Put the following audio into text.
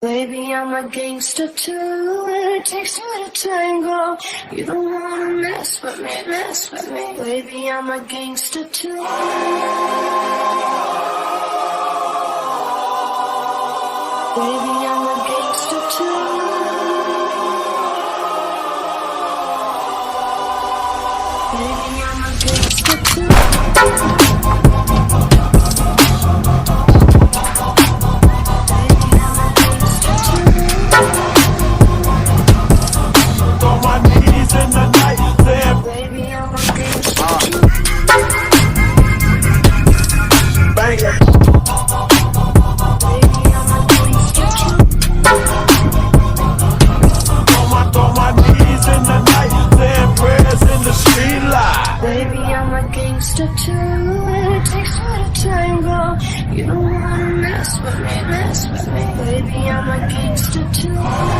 Baby, I'm a gangster too, and it takes two to tango. You don't wanna mess with me, mess with me. Baby, I'm a gangster too. Baby, I'm a gangster too. Baby, I'm a gangster too. Baby, I'm a gangster too, and it takes two to tango. You don't wanna mess with me, mess with me. Baby, I'm a gangster too.